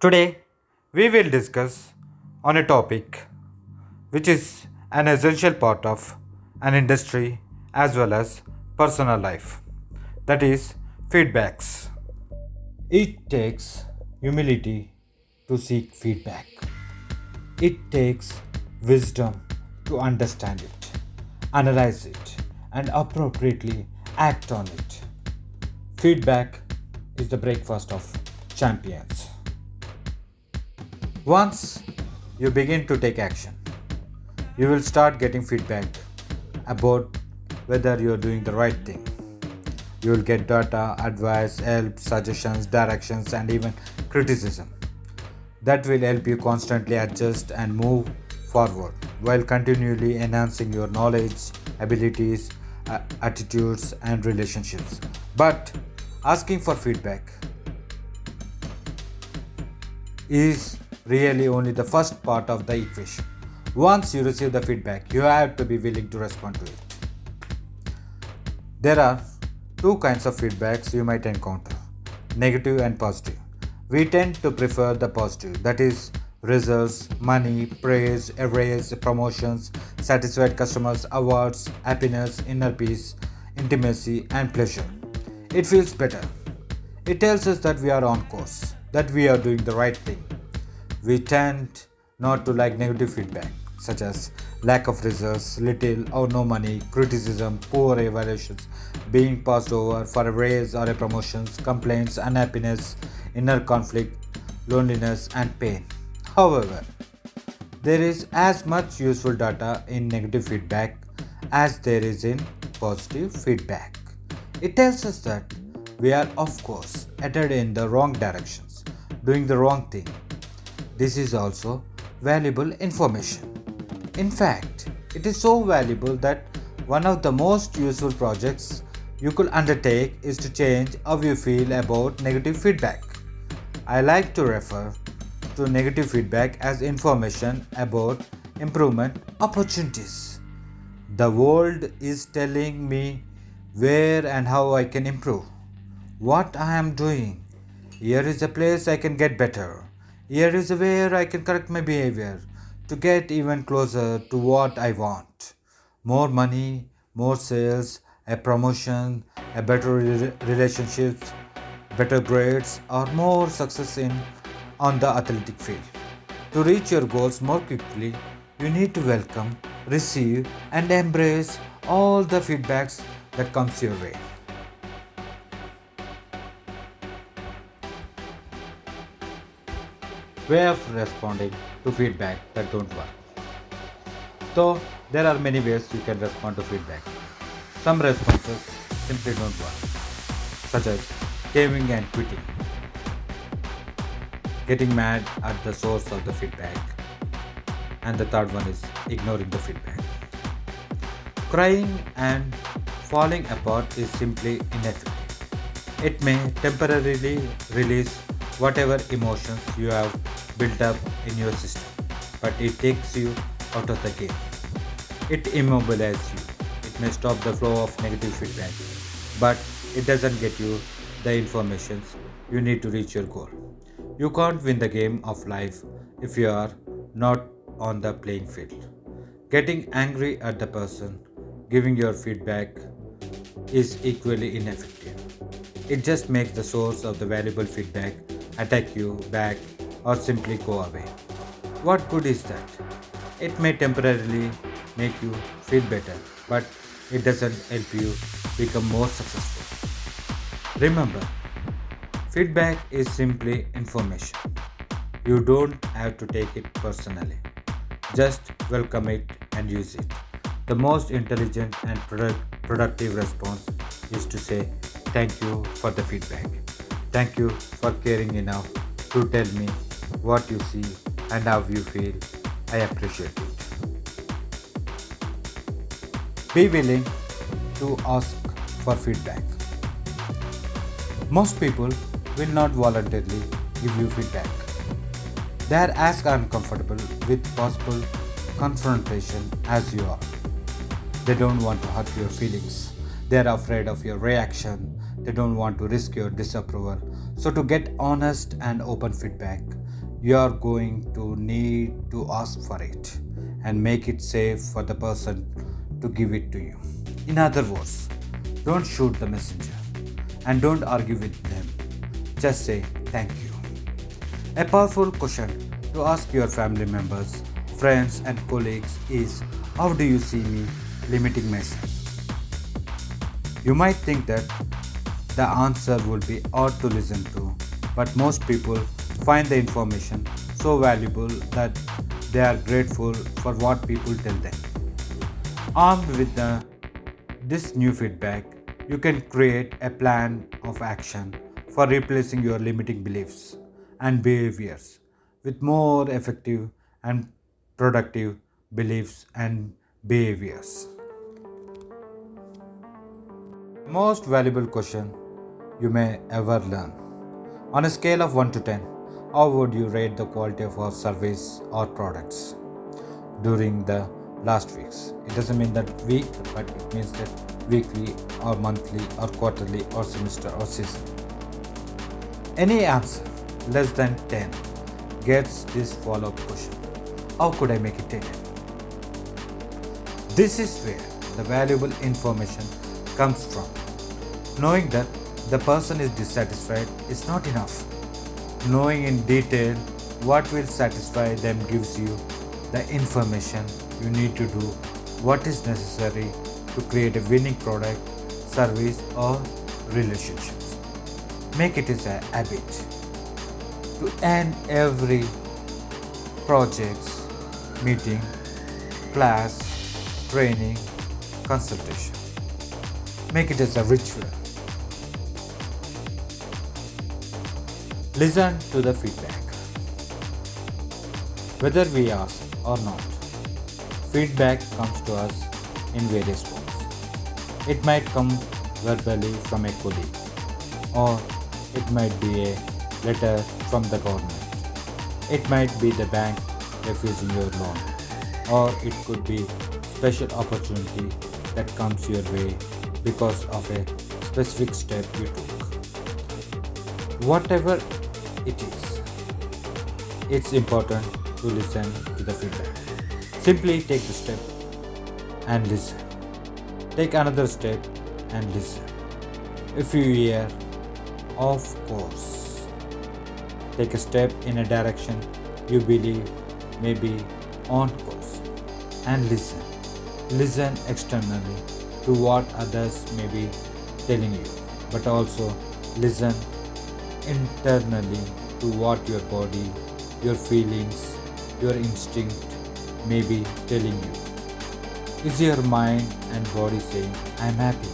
Today, we will discuss on a topic which is an essential part of an industry as well as personal life, that is feedbacks. It takes humility to seek feedback. It takes wisdom to understand it, analyze it, and appropriately act on it. Feedback is the breakfast of champions. Once you begin to take action, you will start getting feedback about whether you are doing the right thing. You will get data, advice, help, suggestions, directions, and even criticism that will help you constantly adjust and move forward while continually enhancing your knowledge, abilities, attitudes, and relationships. But asking for feedback is really only the first part of the equation. Once you receive the feedback, you have to be willing to respond to it. There are two kinds of feedbacks you might encounter: negative and positive. We tend to prefer the positive, that is, results, money, praise, raise, promotions, satisfied customers, awards, happiness, inner peace, intimacy, and pleasure. It feels better. It tells us that we are on course, that we are doing the right thing. We tend not to like negative feedback, such as lack of results, little or no money, criticism, poor evaluations, being passed over for a raise or a promotion, complaints, unhappiness, inner conflict, loneliness, and pain. However, there is as much useful data in negative feedback as there is in positive feedback. It tells us that we are, of course, headed in the wrong directions, doing the wrong thing. This is also valuable information. In fact, it is so valuable that one of the most useful projects you could undertake is to change how you feel about negative feedback. I like to refer to negative feedback as information about improvement opportunities. The world is telling me where and how I can improve, what I am doing. Here is a place I can get better. Here is where I can correct my behavior to get even closer to what I want: more money, more sales, a promotion, a better relationships, better grades, or more success in on the athletic field. To reach your goals more quickly, you need to welcome, receive, and embrace all the feedbacks that comes your way. Way of responding to feedback that don't work. So there are many ways you can respond to feedback. Some responses simply don't work, such as caving and quitting, getting mad at the source of the feedback, and the third one is ignoring the feedback. Crying and falling apart is simply ineffective. It may temporarily release whatever emotions you have built up in your system, but it takes you out of the game. It immobilizes you. It may stop the flow of negative feedback, but it doesn't get you the information you need to reach your goal. You can't win the game of life if you are not on the playing field. Getting angry at the person giving your feedback is equally ineffective. It just makes the source of the valuable feedback attack you back or simply go away. What good is that? It may temporarily make you feel better, but it doesn't help you become more successful. Remember, feedback is simply information. You don't have to take it personally. Just welcome it and use it. The most intelligent and productive response is to say thank you for the feedback. Thank you for caring enough to tell me what you see and how you feel. I appreciate it. Be willing to ask for feedback. Most people will not voluntarily give you feedback. They are as uncomfortable with possible confrontation as you are. They don't want to hurt your feelings. They are afraid of your reaction. They don't want to risk your disapproval. So, to get honest and open feedback, you are going to need to ask for it and make it safe for the person to give it to you. In other words, don't shoot the messenger and don't argue with them. Just say thank you. A powerful question to ask your family members, friends, and colleagues is, how do you see me limiting myself? You might think that the answer will be odd to listen to, but most people find the information so valuable that they are grateful for what people tell them. Armed with this new feedback, you can create a plan of action for replacing your limiting beliefs and behaviors with more effective and productive beliefs and behaviors. Most valuable question you may ever learn. On a scale of 1 to 10, how would you rate the quality of our service or products during the last weeks? It doesn't mean that week, but it means that weekly or monthly or quarterly or semester or season. Any answer less than 10 gets this follow-up question. How could I make it 10? This is where the valuable information comes from. Knowing that the person is dissatisfied is not enough. Knowing in detail what will satisfy them gives you the information you need to do what is necessary to create a winning product, service, or relationships. Make it as a habit to end every project, meeting, class, training, consultation. Make it as a ritual. Listen to the feedback. Whether we ask or not, feedback comes to us in various forms. It might come verbally from a colleague, or it might be a letter from the government. It might be the bank refusing your loan, or it could be special opportunity that comes your way because of a specific step you took. Whatever it is, it's important to listen to the feedback. Simply take the step and listen. Take another step and listen. If you hear, of course, take a step in a direction you believe may be on course and listen. Listen externally to what others may be telling you, but also listen internally to what your body, your feelings, your instinct may be telling you. Is your mind and body saying, I am happy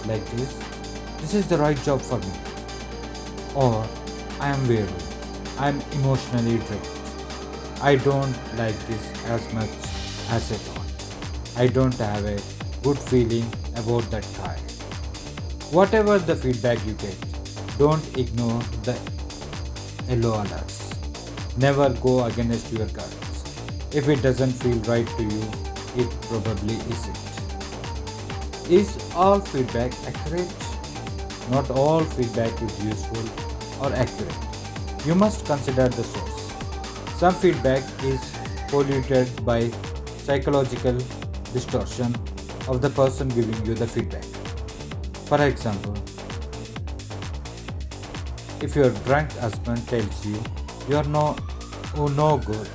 like this is the right job for me? Or I am weary, I am emotionally drained, I don't like this as much as I thought, I don't have a good feeling about that guy. Whatever the feedback you get, don't ignore the yellow alerts. Never go against your guts. If it doesn't feel right to you, it probably isn't. Is all feedback accurate? Not all feedback is useful or accurate. You must consider the source. Some feedback is polluted by psychological distortion of the person giving you the feedback. For example, if your drunk husband tells you you are no good,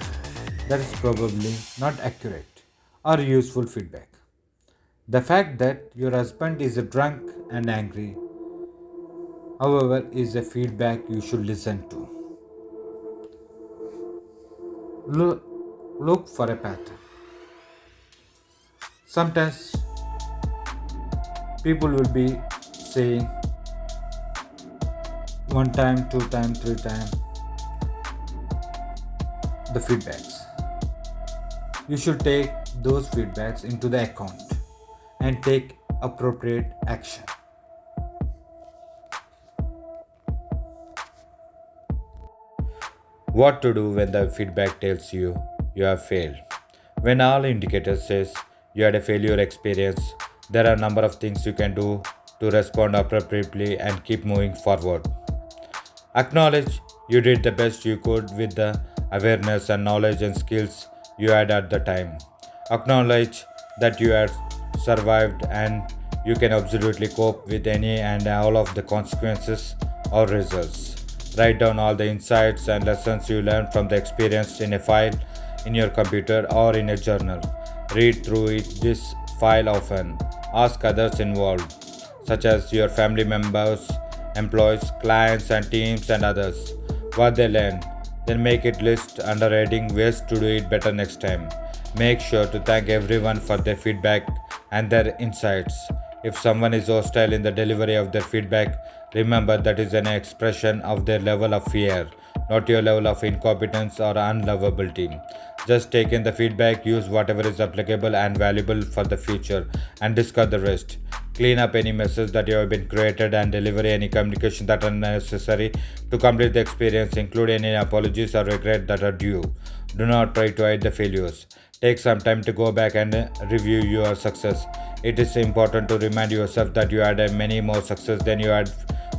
that is probably not accurate or useful feedback. The fact that your husband is a drunk and angry, however, is a feedback you should listen to. Look for a pattern. Sometimes people will be saying one time, two time, three time the feedbacks. You should take those feedbacks into the account and take appropriate action. What to do when the feedback tells you you have failed? When all indicators says you had a failure experience, there are a number of things you can do to respond appropriately and keep moving forward. Acknowledge you did the best you could with the awareness and knowledge and skills you had at the time. Acknowledge that you had survived and you can absolutely cope with any and all of the consequences or results. Write down all the insights and lessons you learned from the experience in a file in your computer or in a journal. Read through this file often. Ask others involved, such as your family members, employees, clients, and teams, and others, what they learned. Then make it list under heading ways to do it better next time. Make sure to thank everyone for their feedback and their insights. If someone is hostile in the delivery of their feedback, remember that is an expression of their level of fear, not your level of incompetence or unlovability. Just take in the feedback, use whatever is applicable and valuable for the future, and discard the rest. Clean up any messes that you have been created and deliver any communication that are necessary to complete the experience, include any apologies or regret that are due. Do not try to hide the failures. Take some time to go back and review your success. It is important to remind yourself that you had many more success than you had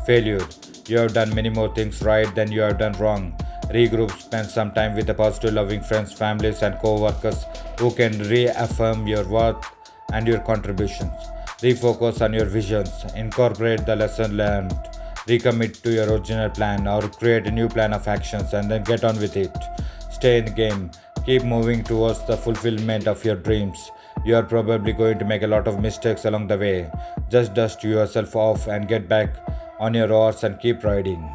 failure. You have done many more things right than you have done wrong. Regroup, spend some time with the positive, loving friends, families, and co workers who can reaffirm your worth and your contributions. Refocus on your visions, incorporate the lesson learned, recommit to your original plan, or create a new plan of actions and then get on with it. Stay in the game, keep moving towards the fulfillment of your dreams. You are probably going to make a lot of mistakes along the way. Just dust yourself off and get back on your horse and keep riding.